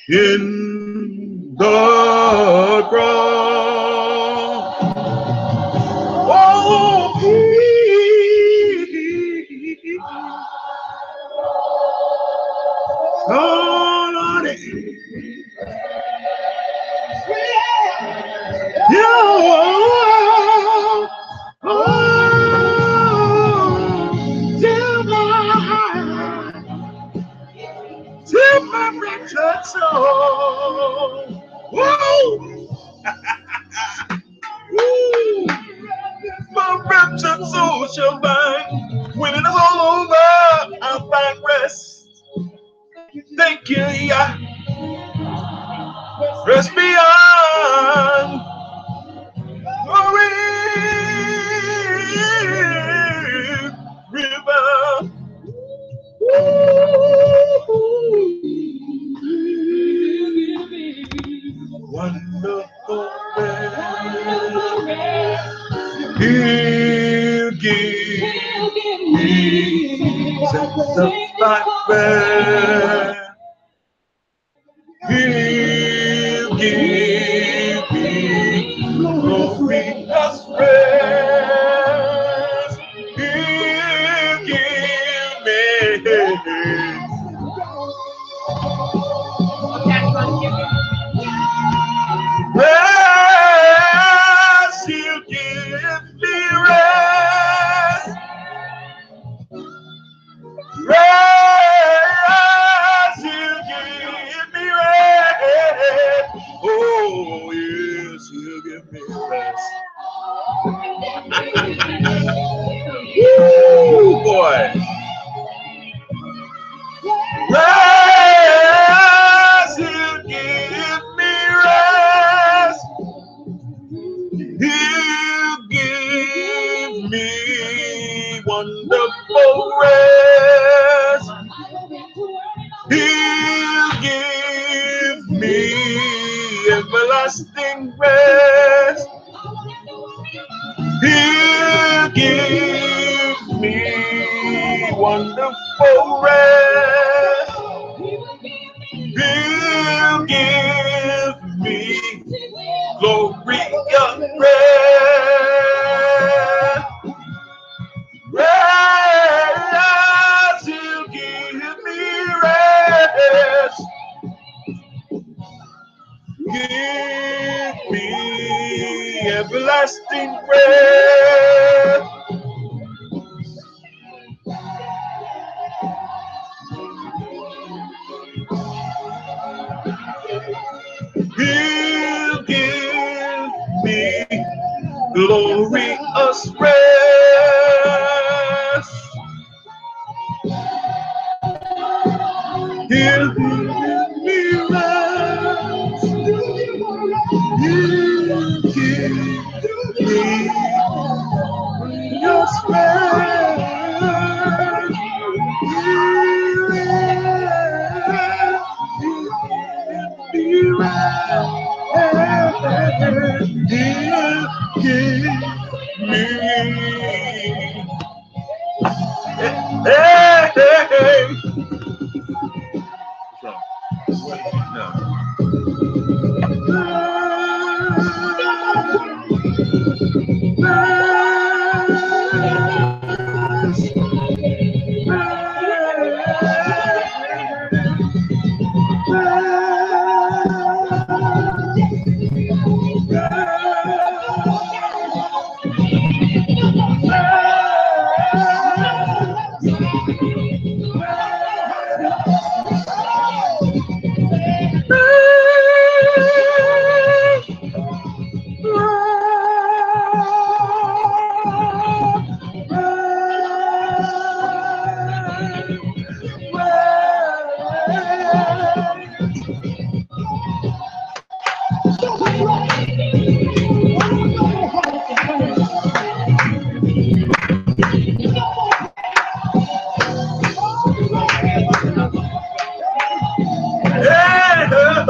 in the ground. Oh, please, oh, Lordy, you, till my wretched soul. Whoa! Woo! My wretched soul shall find, when it is all over, I'll find rest. Thank you, yeah. Rest beyond the river. Wonderful rest. He'll give me satisfied rest. He'll give me glorious rest. He'll give me rest. He'll give me rest. Rest. He'll give me rest. Oh, yes, he'll give me rest. Woo, boy. Rest, he'll give me rest. He'll give me wonderful rest. He'll give me everlasting rest. He'll give me wonderful rest. He'll give me glorious rest. Rest, he'll give me rest. Give me everlasting rest. He'll give me glorious rest. He'll give me rest. He'll give me glorious rest. He'll give me. Hey, hey, hey. What's wrong?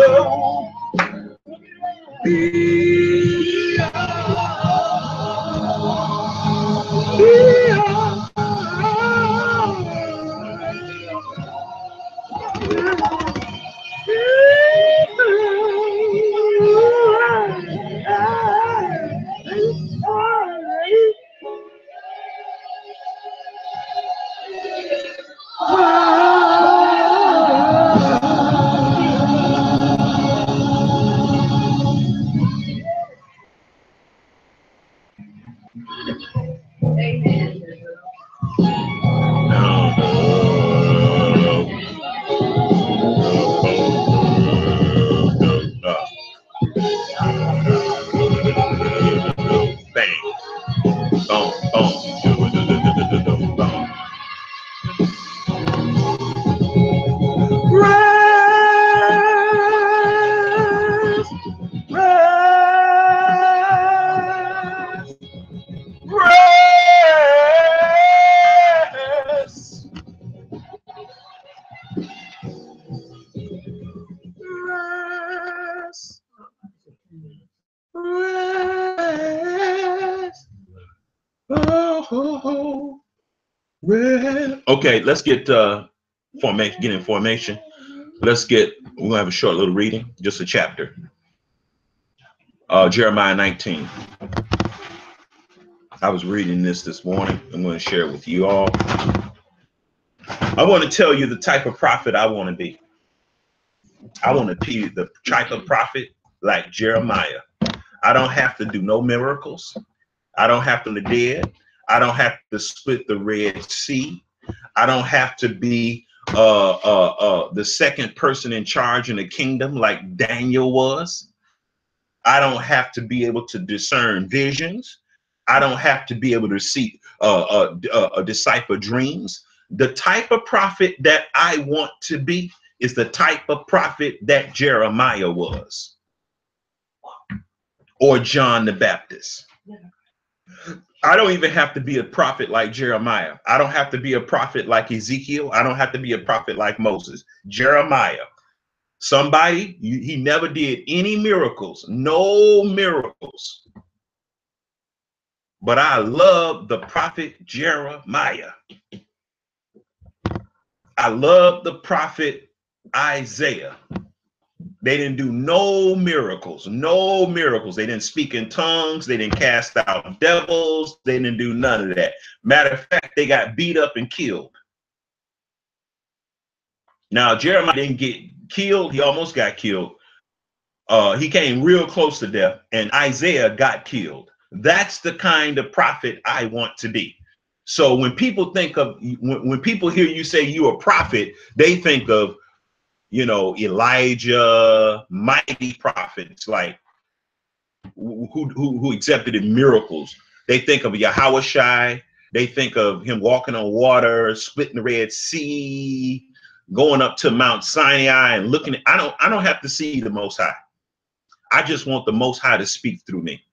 No. Amen. Bang. Boom, boom. Rest, rest, rest, rest. Oh, rest. Okay, let's get formation. Get in formation. We're gonna have a short little reading, just a chapter. Jeremiah 19. I was reading this morning. I'm going to share it with you all. I want to tell you the type of prophet I want to be. I want to be the type of prophet like Jeremiah. I don't have to do no miracles. I don't have to be dead. I don't have to split the Red Sea. I don't have to be the second person in charge in the kingdom like Daniel was. I don't have to be able to discern visions. I don't have to be able to see decipher dreams. The type of prophet that I want to be is the type of prophet that Jeremiah was, or John the Baptist. I don't even have to be a prophet like Jeremiah. I don't have to be a prophet like Ezekiel. I don't have to be a prophet like Moses. Jeremiah, somebody, he never did any miracles, no miracles. But I love the prophet Jeremiah. I love the prophet Isaiah. They didn't do no miracles, no miracles. They didn't speak in tongues. They didn't cast out devils. They didn't do none of that. Matter of fact, they got beat up and killed. Now, Jeremiah didn't get killed. He almost got killed. He came real close to death, and Isaiah got killed. That's the kind of prophet I want to be. So when people think of, when people hear you say you're a prophet, they think of, you know, Elijah, mighty prophets like who executed miracles. They think of Yahushua. They think of him walking on water, splitting the Red Sea, going up to Mount Sinai and looking at, I don't have to see the Most High. I just want the Most High to speak through me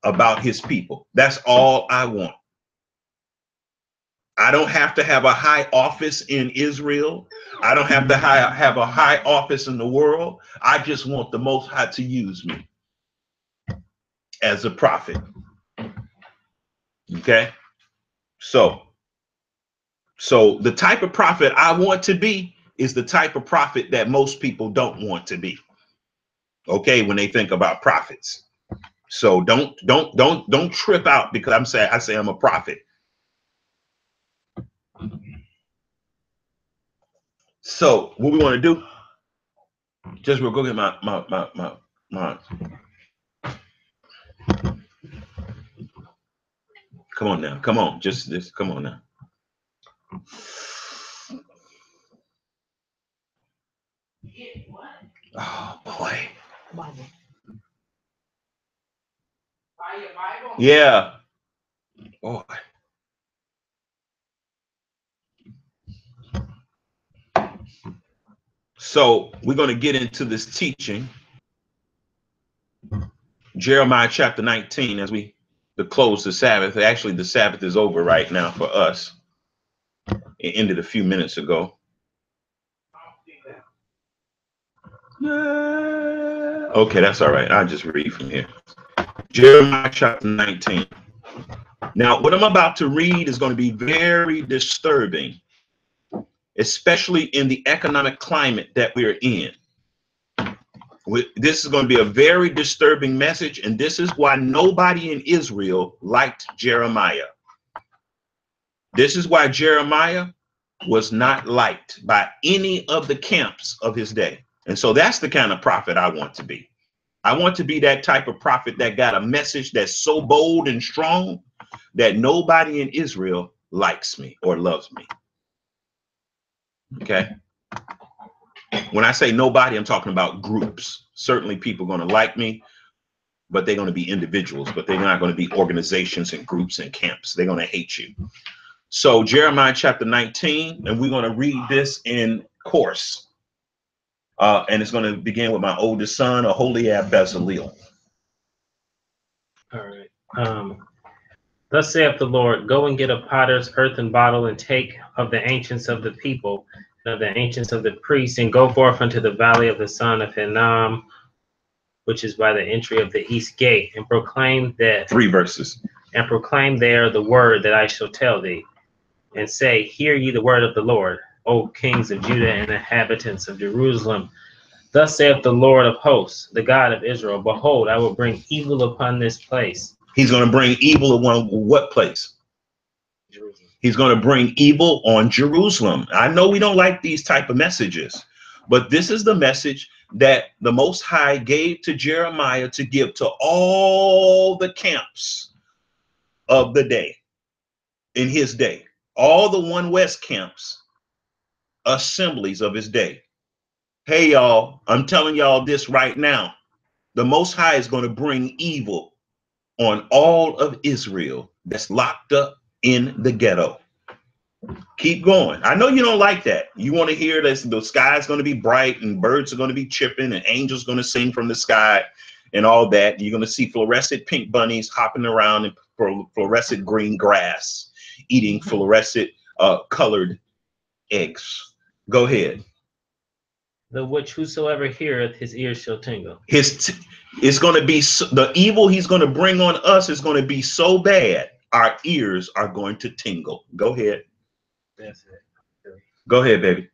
about his people. That's all I want. I don't have to have a high office in Israel. I don't have to have a high office in the world. I just want the Most High to use me as a prophet. Okay? So the type of prophet I want to be is the type of prophet that most people don't want to be. Okay, when they think about prophets. So don't trip out because I say I'm a prophet. So what we want to do, just we'll go get my come on now, come on, just this, come on now. Oh boy. Yeah. Boy. So we're going to get into this teaching, Jeremiah chapter 19, as we close the Sabbath. Actually, the Sabbath is over right now for us. It ended a few minutes ago. Okay, that's all right. I'll just read from here. Jeremiah chapter 19. Now, what I'm about to read is going to be very disturbing, especially in the economic climate that we're in. This is going to be a very disturbing message, and this is why nobody in Israel liked Jeremiah. This is why Jeremiah was not liked by any of the camps of his day. And so that's the kind of prophet I want to be. I want to be that type of prophet that got a message that's so bold and strong that nobody in Israel likes me or loves me. Okay. When I say nobody, I'm talking about groups. Certainly people are going to like me, but they're going to be individuals, but they're not going to be organizations and groups and camps. They're going to hate you. So Jeremiah chapter 19, and we're going to read this in course. And it's going to begin with my oldest son, Aholiab Bezaleel. All right. Thus saith the Lord, go and get a potter's earthen bottle, and take of the ancients of the people, and of the ancients of the priests, and go forth unto the valley of the son of Hinnom, which is by the entry of the east gate, and proclaim that 3 verses. And proclaim there the word that I shall tell thee, and say, hear ye the word of the Lord, O kings of Judah and inhabitants of Jerusalem. Thus saith the Lord of hosts, the God of Israel, behold, I will bring evil upon this place. He's going to bring evil upon what place? Jerusalem. He's going to bring evil on Jerusalem. I know we don't like these type of messages, but this is the message that the Most High gave to Jeremiah to give to all the camps of the day, in his day, all the One West camps, assemblies of his day. Hey, y'all, I'm telling y'all this right now. The Most High is going to bring evil on all of Israel that's locked up in the ghetto. Keep going. I know you don't like that. You want to hear this, the sky's going to be bright and birds are going to be chirping and angels going to sing from the sky and all that. You're going to see fluorescent pink bunnies hopping around in fluorescent green grass, eating fluorescent colored eggs. Go ahead. The which whosoever heareth, his ears shall tingle. It's going to be the evil he's going to bring on us is going to be so bad, our ears are going to tingle. Go ahead. That's it. Go ahead, baby.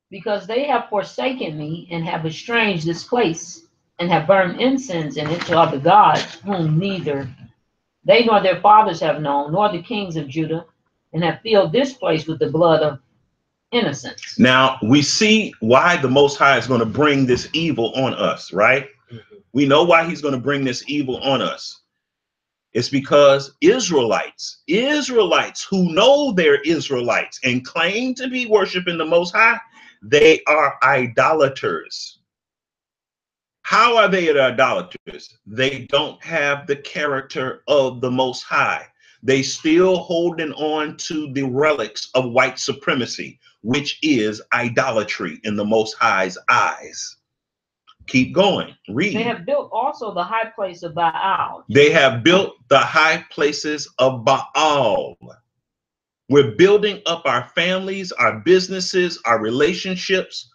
Because they have forsaken me and have estranged this place, and have burned incense in it to other gods, whom neither they nor their fathers have known, nor the kings of Judah, and have filled this place with the blood of innocents. Now we see why the Most High is going to bring this evil on us, right? Mm-hmm. We know why he's going to bring this evil on us. It's because Israelites who know they're Israelites and claim to be worshiping the Most High, they are idolaters. How are they idolaters? They don't have the character of the Most High. They still holding on to the relics of white supremacy, which is idolatry in the Most High's eyes. Keep going. Read. They have built also the high place of Baal. They have built the high places of Baal. We're building up our families, our businesses, our relationships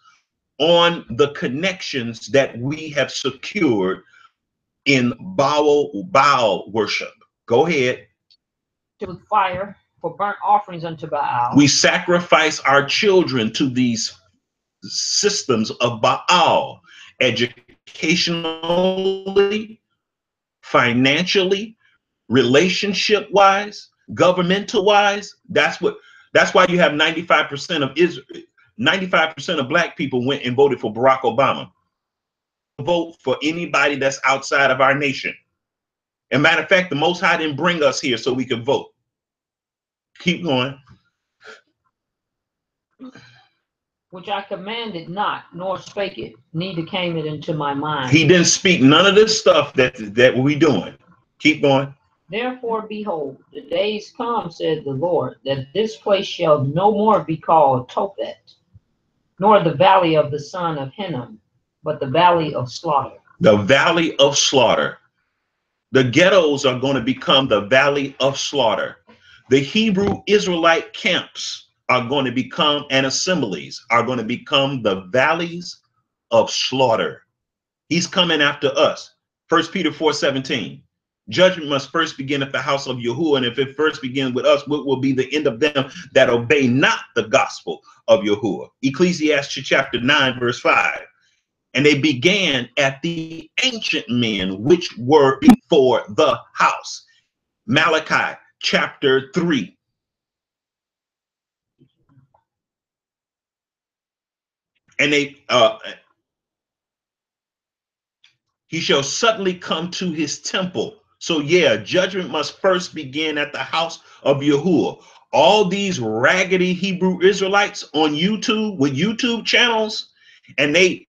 on the connections that we have secured in Baal worship. Go ahead. With fire for burnt offerings unto Baal. We sacrifice our children to these systems of Baal, educationally, financially, relationship wise, governmental wise. That's why you have 95% of Israel, 95% of black people went and voted for Barack Obama. Vote for anybody that's outside of our nation. As a matter of fact, the Most High didn't bring us here so we could vote. Keep going. Which I commanded not, nor spake it, neither came it into my mind. He didn't speak none of this stuff that we doing. Keep going. Therefore, behold, the days come, said the Lord, that this place shall no more be called Tophet, nor the valley of the son of Hinnom, but the valley of slaughter. The valley of slaughter. The ghettos are going to become the valley of slaughter. The Hebrew Israelite camps are going to become, and assemblies are going to become, the valleys of slaughter. He's coming after us. 1 Peter 4:17. Judgment must first begin at the house of Yahuwah, and if it first begins with us, what will be the end of them that obey not the gospel of Yahuwah? Ecclesiastes chapter 9, verse 5. And they began at the ancient men which were before the house. Malachi chapter 3. And he shall suddenly come to his temple. So yeah, judgment must first begin at the house of Yahuwah. All these raggedy Hebrew Israelites on YouTube with YouTube channels, and they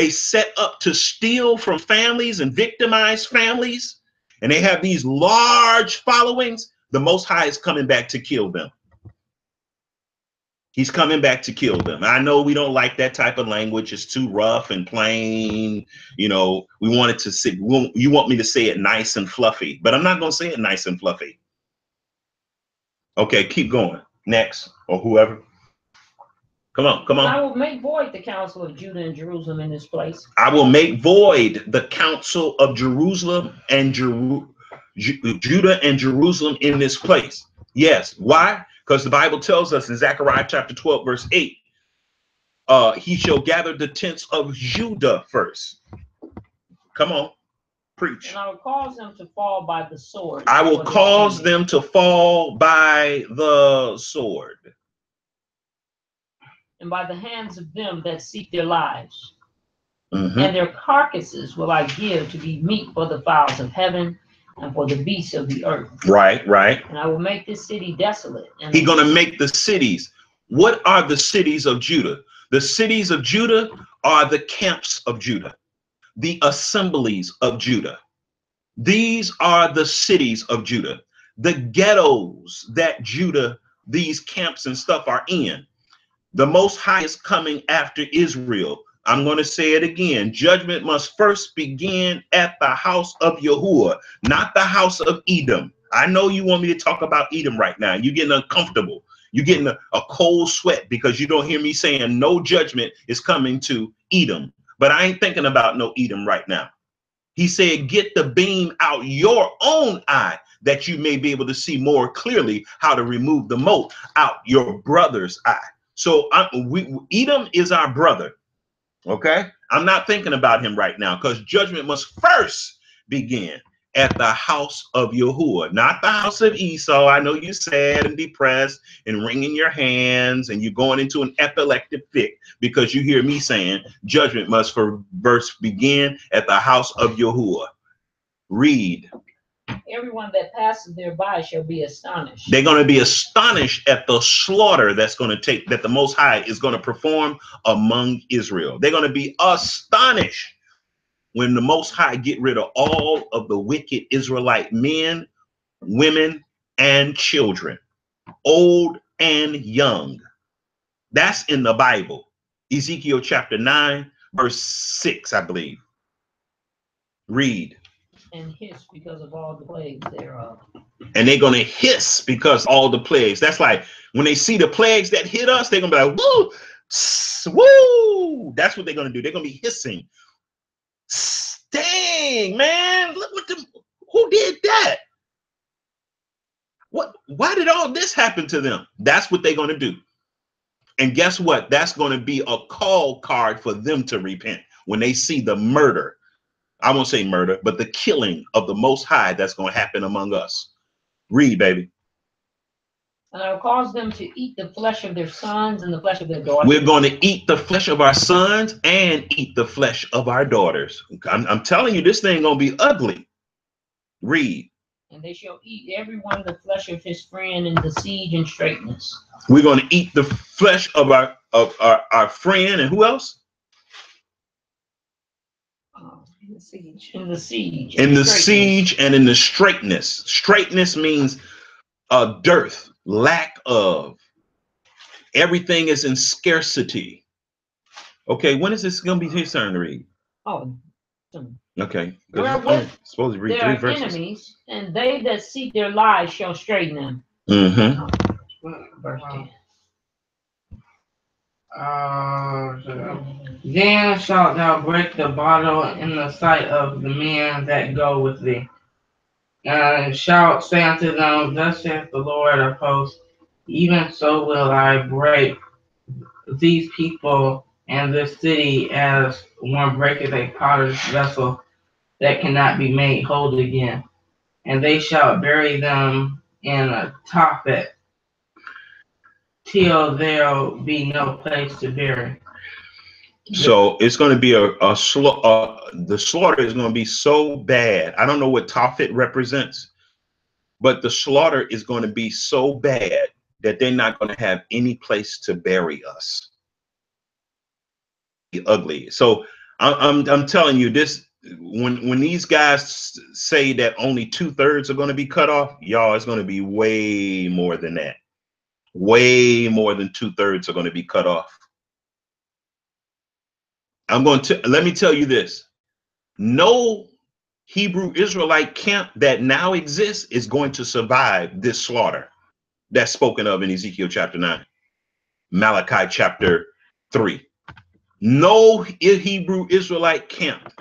set up to steal from families and victimize families, and they have these large followings. The Most High is coming back to kill them. He's coming back to kill them. I know we don't like that type of language. It's too rough and plain. You know, we want it to say, you want me to say it nice and fluffy, but I'm not going to say it nice and fluffy. Okay, keep going. Next, or whoever. Come on, come on. I will make void the counsel of Judah and Jerusalem in this place. I will make void the counsel of Jerusalem and Judah and Jerusalem in this place. Yes. Why? Because the Bible tells us in Zechariah chapter 12, verse 8, he shall gather the tents of Judah first. Come on, preach. And I will cause them to fall by the sword. I will cause them to fall by the sword. And by the hands of them that seek their lives. Mm-hmm. And their carcasses will I give to be meat for the fowls of heaven and for the beasts of the earth. Right, right. And I will make this city desolate. He's going to make the cities. What are the cities of Judah? The cities of Judah are the camps of Judah, the assemblies of Judah. These are the cities of Judah, the ghettos that Judah, these camps and stuff are in. The Most High is coming after Israel. I'm going to say it again. Judgment must first begin at the house of Yahuwah, not the house of Edom. I know you want me to talk about Edom right now. You're getting uncomfortable. You're getting a cold sweat because you don't hear me saying no judgment is coming to Edom. But I ain't thinking about no Edom right now. He said, get the beam out your own eye that you may be able to see more clearly how to remove the mote out your brother's eye. So Edom is our brother. Okay, I'm not thinking about him right now because judgment must first begin at the house of Yahuwah, not the house of Esau. I know you're sad and depressed and wringing your hands and you're going into an epileptic fit because you hear me saying judgment must first begin at the house of Yahuwah. Read. Everyone that passes thereby shall be astonished. They're going to be astonished at the slaughter that's going to take, that the Most High is going to perform among Israel. They're going to be astonished when the Most High get rid of all of the wicked Israelite men, women, and children, old and young. That's in the Bible. Ezekiel chapter 9, verse 6, I believe. Read. And hiss because of all the plagues thereof. And they're going to hiss because all the plagues. That's like when they see the plagues that hit us, they're going to be like, woo, woo. That's what they're going to do. They're going to be hissing. Dang, man, look what who did that? Why did all this happen to them? That's what they're going to do. And guess what? That's going to be a call card for them to repent when they see the murder. I won't say murder, but the killing of the Most High that's going to happen among us. Read, baby. And I will cause them to eat the flesh of their sons and the flesh of their daughters. We're going to eat the flesh of our sons and eat the flesh of our daughters. I'm telling you, this thing going to be ugly. Read. And they shall eat everyone the flesh of his friend in the siege and straitness. We're going to eat the flesh of our friend and who else? In the siege. In the siege. In the siege and in the straightness. Straightness means dearth, lack of. Everything is in scarcity. Okay, when is this going to be his turn to read? Oh. Okay. Wherewith supposed to read there 3 are verses. enemies, and they that seek their lives shall straighten them. Mm-hmm. Verse 10. Then shalt thou break the bottle in the sight of the men that go with thee, and shalt say unto them, thus saith the Lord of hosts, even so will I break these people and this city as one breaketh a potter's vessel that cannot be made whole again. And they shall bury them in a Tophet till there'll be no place to bury. So it's going to be the slaughter is going to be so bad. I don't know what Tophet represents, but the slaughter is going to be so bad that they're not going to have any place to bury us. Ugly. So I'm telling you this, when these guys say that only 2/3 are going to be cut off, y'all, it's going to be way more than that. Way more than 2/3 are going to be cut off. Let me tell you this. No Hebrew Israelite camp that now exists is going to survive this slaughter that's spoken of in Ezekiel chapter 9, Malachi chapter 3. No Hebrew Israelite camp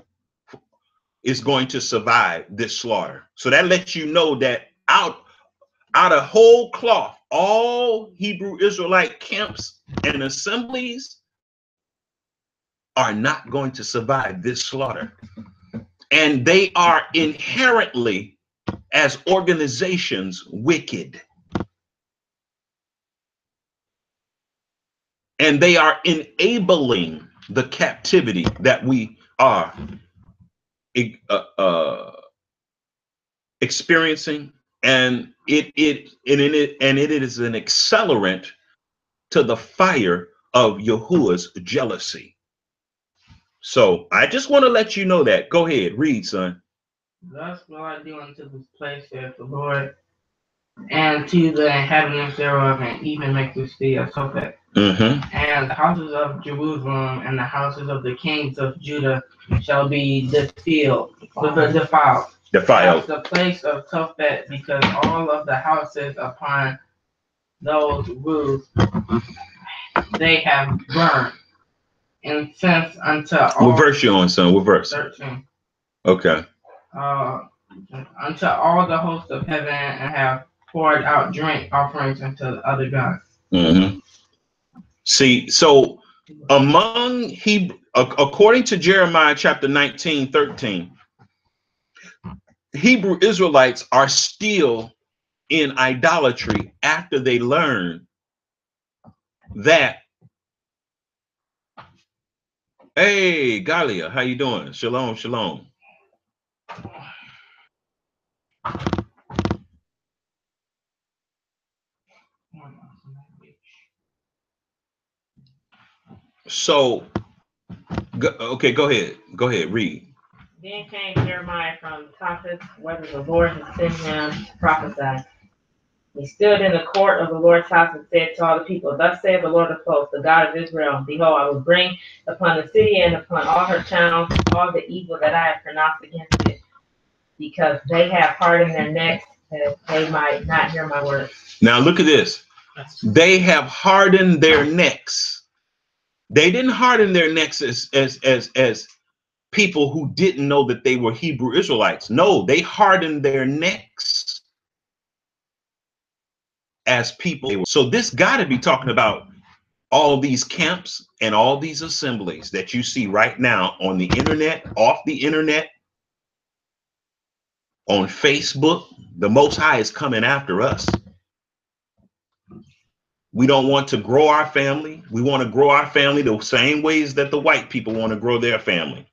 is going to survive this slaughter. So that lets you know that out of whole cloth, all Hebrew Israelite camps and assemblies are not going to survive this slaughter. And they are inherently, as organizations, wicked. And they are enabling the captivity that we are experiencing, and it is an accelerant to the fire of Yahuwah's jealousy. So I just want to let you know that. Go ahead, read, son. Thus will I do unto this place, saith the Lord, and to the inhabitants thereof, and even make this city a Tophet. And the houses of Jerusalem and the houses of the kings of Judah shall be defiled. That's the place of Tophet, because all of the houses upon those roofs they have burned. And since unto all. What verse you on, son? What verse? 13. Okay. Unto all the hosts of heaven, and have poured out drink offerings unto the other gods. See, so among according to Jeremiah chapter 19:13, Hebrew Israelites are still in idolatry after they learn that. Hey, Galia, how you doing? Shalom, shalom. So, okay, go ahead. Go ahead, read. Then came Jeremiah from Tophet, whether the Lord had sent him to prophesy. He stood in the court of the Lord's house and said to all the people, Thus saith the Lord of hosts, the God of Israel, Behold, I will bring upon the city and upon all her towns all the evil that I have pronounced against it, because they have hardened their necks, that they might not hear my words. Now look at this. They have hardened their necks. They didn't harden their necks as people who didn't know that they were Hebrew Israelites. No, they hardened their necks as people. So this got to be talking about all these camps and all these assemblies that you see right now on the internet, off the internet, on Facebook. The Most High is coming after us. We don't want to grow our family. We want to grow our family the same ways that the white people want to grow their family.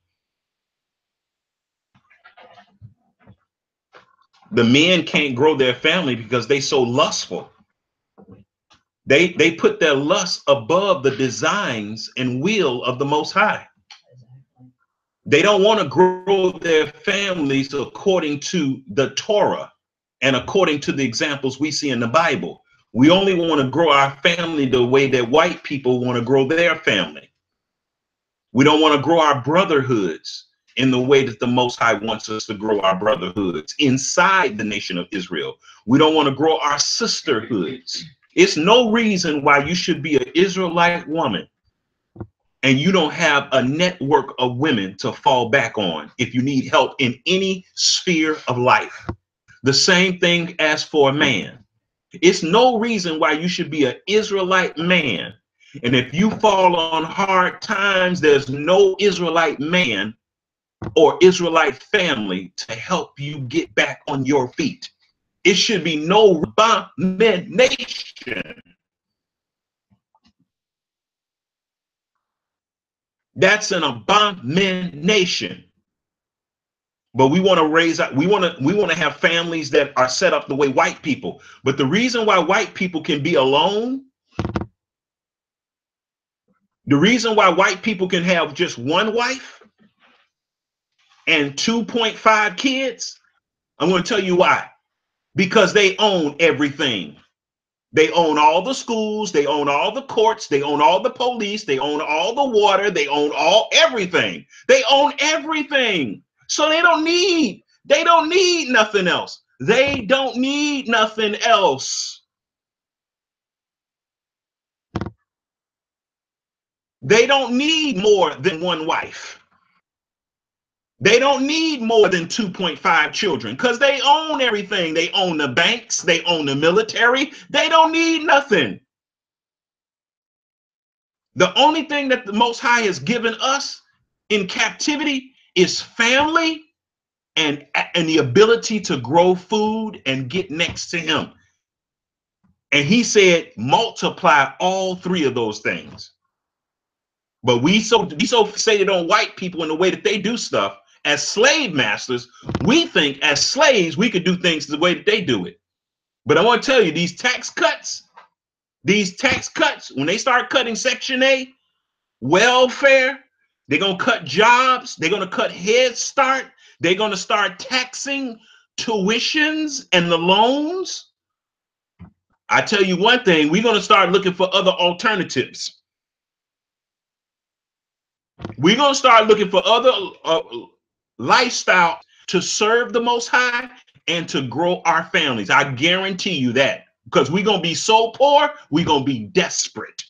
The men can't grow their family because they so lustful. They put their lust above the designs and will of the Most High. They don't want to grow their families according to the Torah and according to the examples we see in the Bible. We only want to grow our family the way that white people want to grow their family. We don't want to grow our brotherhoods in the way that the Most High wants us to grow our brotherhoods inside the nation of Israel. We don't want to grow our sisterhoods. It's no reason why you should be an Israelite woman and you don't have a network of women to fall back on if you need help in any sphere of life. The same thing as for a man. It's no reason why you should be an Israelite man. And if you fall on hard times, there's no Israelite man or Israelite family to help you get back on your feet. It should be no abomination. That's an abomination. But we want to raise up, we want to have families that are set up the way white people. But the reason why white people can be alone, the reason why white people can have just one wife and 2.5 kids, I'm going to tell you why. Because they own everything. They own all the schools, they own all the courts, they own all the police, they own all the water, they own everything. They own everything. So they don't need nothing else. They don't need nothing else. They don't need more than one wife. They don't need more than 2.5 children because they own everything. They own the banks, they own the military. They don't need nothing. The only thing that the Most High has given us in captivity is family and the ability to grow food and get next to him. And he said, multiply all three of those things. But we so fixated on white people in the way that they do stuff. As slave masters, we think as slaves, we could do things the way that they do it. But I want to tell you, these tax cuts, when they start cutting Section 8, welfare, they're going to cut jobs, they're going to cut Head Start, they're going to start taxing tuitions and the loans. I tell you one thing, we're going to start looking for other alternatives. We're going to start looking for other lifestyle to serve the Most High and to grow our families. I guarantee you that, because we're going to be so poor, we're going to be desperate.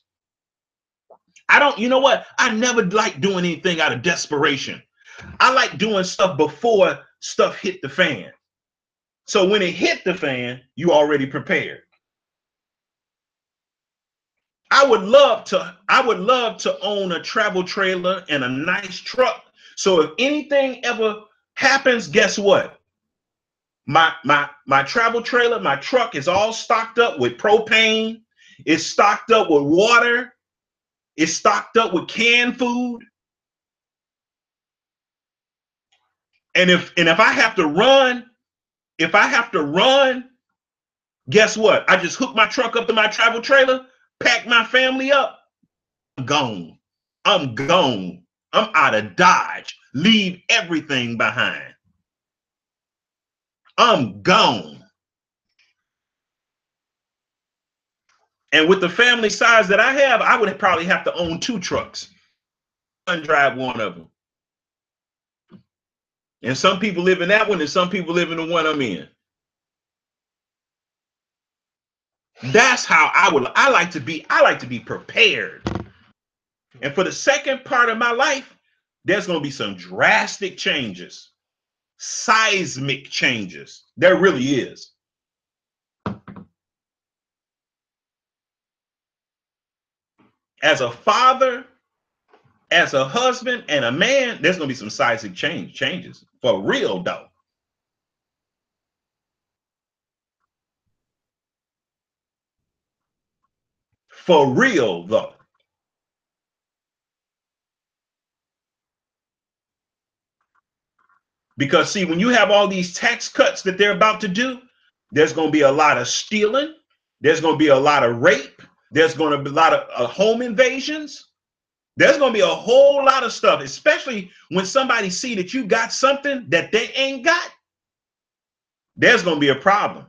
You know what? I never liked doing anything out of desperation. I like doing stuff before stuff hit the fan. So when it hit the fan, you already prepared. I would love to own a travel trailer and a nice truck. So if anything ever happens, guess what? My travel trailer, my truck is all stocked up with propane. It's stocked up with water. It's stocked up with canned food. And if I have to run, guess what? I just hook my truck up to my travel trailer, pack my family up, I'm gone. I'm gone. I'm out of Dodge. Leave everything behind. I'm gone. And with the family size that I have, I would probably have to own 2 trucks and drive one of them. And some people live in that one, and some people live in the one I'm in. That's how I like to be prepared. And for the second part of my life, there's going to be some drastic changes, seismic changes. There really is. As a father, as a husband, and a man, there's going to be some seismic changes. For real, though. For real, though. Because, see, when you have all these tax cuts that they're about to do, there's going to be a lot of stealing. There's going to be a lot of rape. There's going to be a lot of home invasions. There's going to be a whole lot of stuff, especially when somebody see that you got something that they ain't got. There's going to be a problem.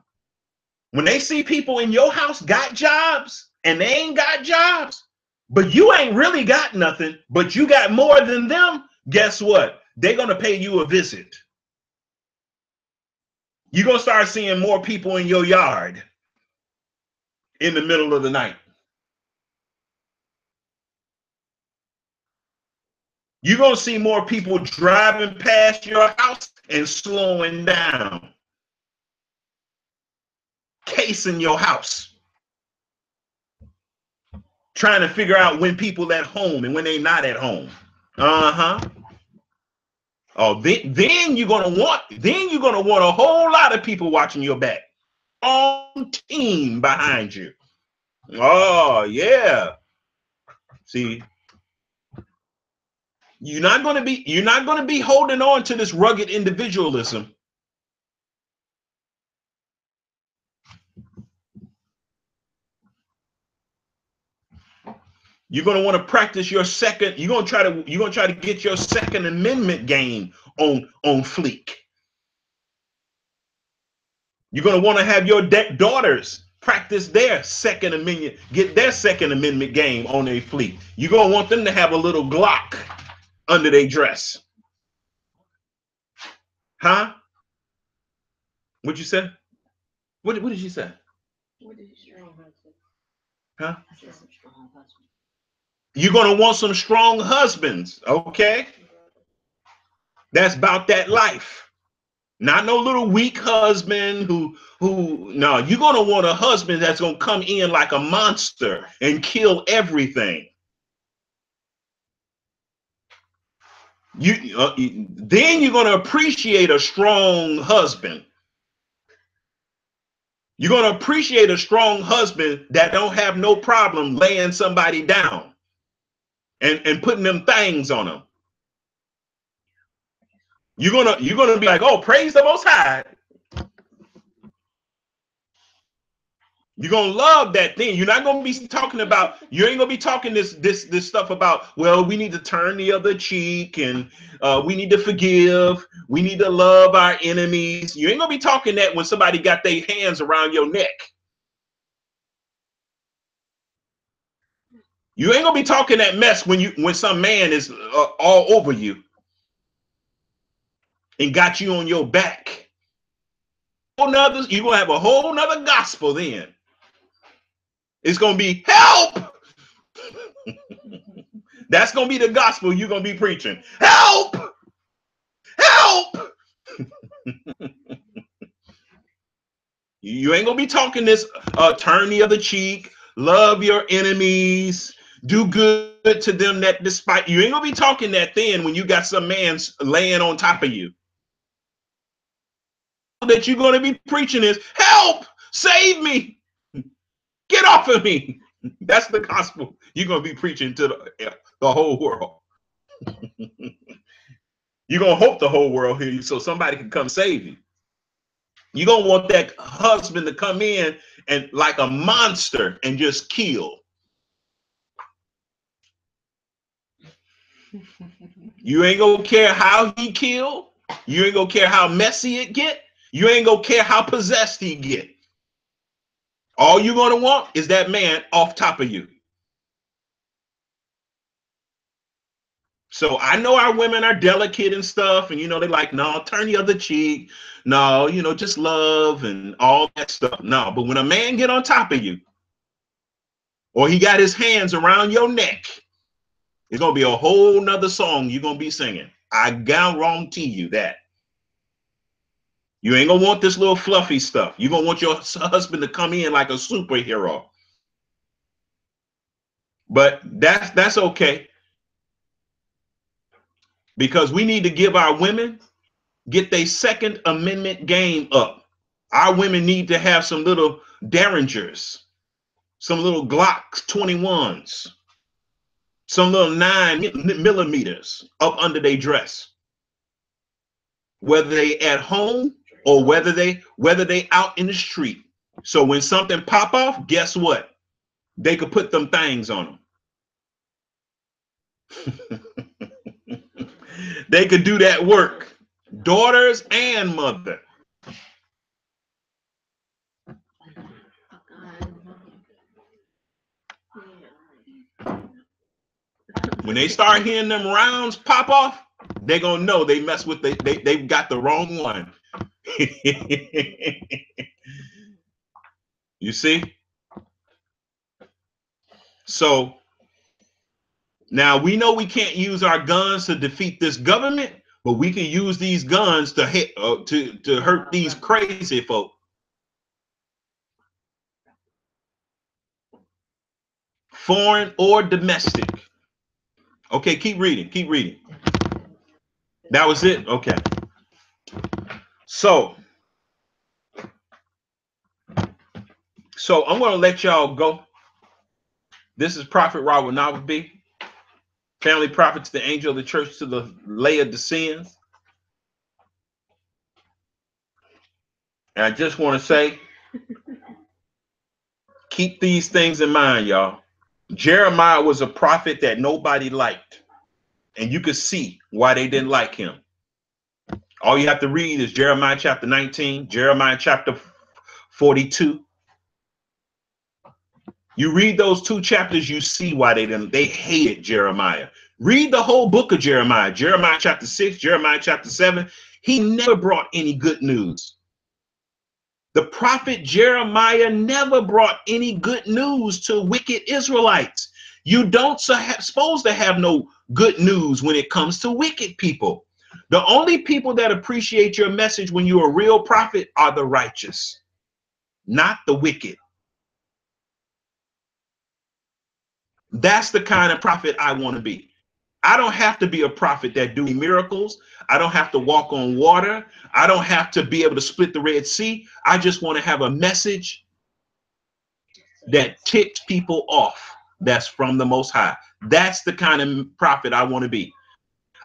When they see people in your house got jobs and they ain't got jobs, but you ain't really got nothing, but you got more than them, guess what? They're going to pay you a visit. You're going to start seeing more people in your yard in the middle of the night. You're going to see more people driving past your house and slowing down, casing your house, trying to figure out when people at home and when they not at home. Oh, then you're gonna want a whole lot of people watching your back, on team behind you. Oh yeah. See, You're not going to be holding on to this rugged individualism. You're going to want to practice your second. You're going to try to get your Second Amendment game on fleek. You're going to want to have your daughters practice their Second Amendment, get their Second Amendment game on their fleek. You're going to want them to have a little Glock under their dress. Huh? What'd you say? What did you say? Huh? You're going to want some strong husbands, okay? That's about that life. Not no little weak husband who no, you're going to want a husband that's going to come in like a monster and kill everything. Then you're going to appreciate a strong husband. You're going to appreciate a strong husband that don't have no problem laying somebody down and putting them things on them. You're gonna be like, oh, praise the Most High. You're gonna love that thing. You're not gonna be talking about. You ain't gonna be talking this stuff about. Well, we need to turn the other cheek, and we need to forgive. We need to love our enemies. You ain't gonna be talking that when somebody got their hands around your neck. You ain't gonna be talking that mess when some man is all over you and got you on your back. You're gonna have a whole nother gospel then. It's gonna be help. That's gonna be the gospel you're gonna be preaching. Help! Help! You ain't gonna be talking this turn the other cheek, love your enemies, do good to them that despite you. Ain't gonna be talking that then when you got some man laying on top of you. That you're gonna be preaching is help, save me, get off of me. That's the gospel you're gonna be preaching to the whole world. You're gonna hope the whole world hear you so somebody can come save you. You're gonna want that husband to come in and like a monster and just kill. You ain't gonna care how he kill. You ain't gonna care how messy it get. You ain't gonna care how possessed he get. All you're gonna want is that man off top of you. So I know our women are delicate and stuff, and they like, no, turn the other cheek. No, just love and all that stuff. No, but when a man get on top of you, or he got his hands around your neck, it's gonna be a whole nother song you're gonna be singing. I guarantee you that. You ain't gonna want this little fluffy stuff. You're gonna want your husband to come in like a superhero. But that's okay. Because we need to give our women, get their Second Amendment game up. Our women need to have some little Derringers, some little Glocks 21s, some little 9mm up under their dress. Whether they at home or whether they out in the street. So when something pop off, guess what? They could put them things on them. They could do that work. Daughters and mother. When they start hearing them rounds pop off, they're gonna know they mess with they've got the wrong one. You see? So now we know we can't use our guns to defeat this government, but we can use these guns to hurt these crazy folk. Foreign or domestic. Okay, keep reading. Keep reading. That was it? Okay. So I'm going to let y'all go. This is Prophet Robert Navabi. family prophet to the angel of the church to the Laodiceans. And I just want to say, keep these things in mind, y'all. Jeremiah was a prophet that nobody liked. And you could see why they didn't like him. All you have to read is Jeremiah chapter 19, Jeremiah chapter 42. You read those two chapters, you see why they hated Jeremiah. Read the whole book of Jeremiah, Jeremiah chapter 6, Jeremiah chapter 7. He never brought any good news. The prophet Jeremiah never brought any good news to wicked Israelites. You don't supposed to have no good news when it comes to wicked people. The only people that appreciate your message when you're a real prophet are the righteous, not the wicked. That's the kind of prophet I want to be. I don't have to be a prophet that do miracles. I don't have to walk on water. I don't have to be able to split the Red Sea. I just want to have a message that ticks people off. That's from the Most High. That's the kind of prophet I want to be.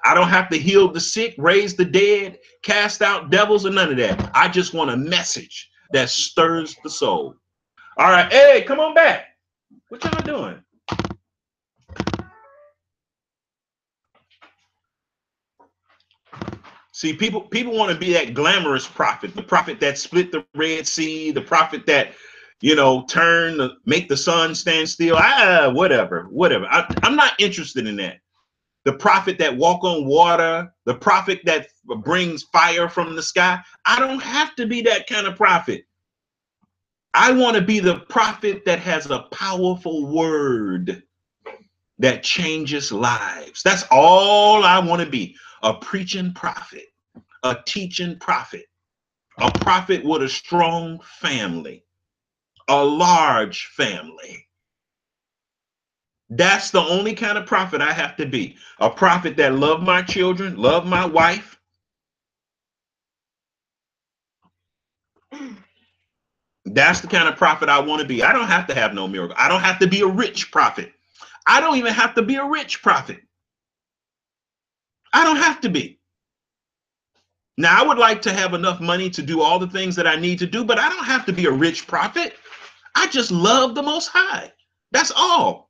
I don't have to heal the sick, raise the dead, cast out devils, or none of that. I just want a message that stirs the soul. All right. Hey, come on back. What y'all doing? See, people want to be that glamorous prophet, the prophet that split the Red Sea, the prophet that, you know, make the sun stand still. Whatever. I'm not interested in that. The prophet that walk on water, the prophet that brings fire from the sky. I don't have to be that kind of prophet. I want to be the prophet that has a powerful word that changes lives. That's all I want to be. A preaching prophet, a teaching prophet, a prophet with a strong family, a large family. That's the only kind of prophet I have to be. A prophet that love my children, love my wife. That's the kind of prophet I want to be. I don't have to have no miracle. I don't have to be a rich prophet. I don't even have to be a rich prophet. I don't have to be. Now, I would like to have enough money to do all the things that I need to do, but I don't have to be a rich prophet. I just love the Most High. That's all.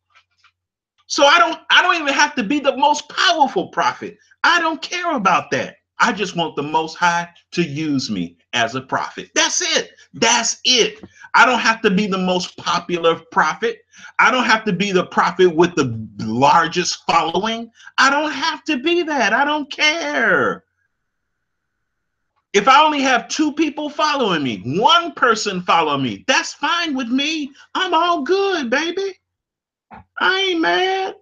So I don't even have to be the most powerful prophet. I don't care about that. I just want the Most High to use me as a prophet. That's it. That's it. I don't have to be the most popular prophet. I don't have to be the prophet with the largest following. I don't have to be that. I don't care. If I only have 2 people following me, 1 person follow me, that's fine with me. I'm all good, baby. I ain't mad.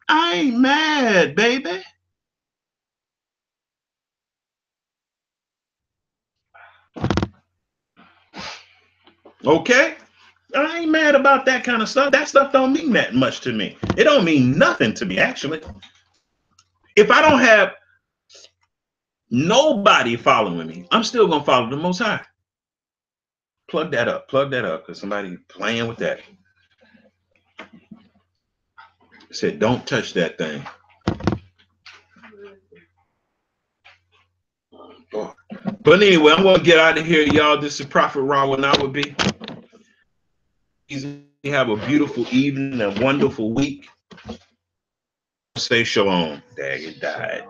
I ain't mad, baby. Okay? I ain't mad about that kind of stuff. That stuff don't mean that much to me. It don't mean nothing to me, actually. If I don't have nobody following me, I'm still going to follow the Most High. Plug that up, because somebody playing with that. Said, don't touch that thing. Oh. But anyway, I'm going to get out of here, y'all. This is Prophet Rawanawabi. Have a beautiful evening, a wonderful week. Say shalom. Dang, it died.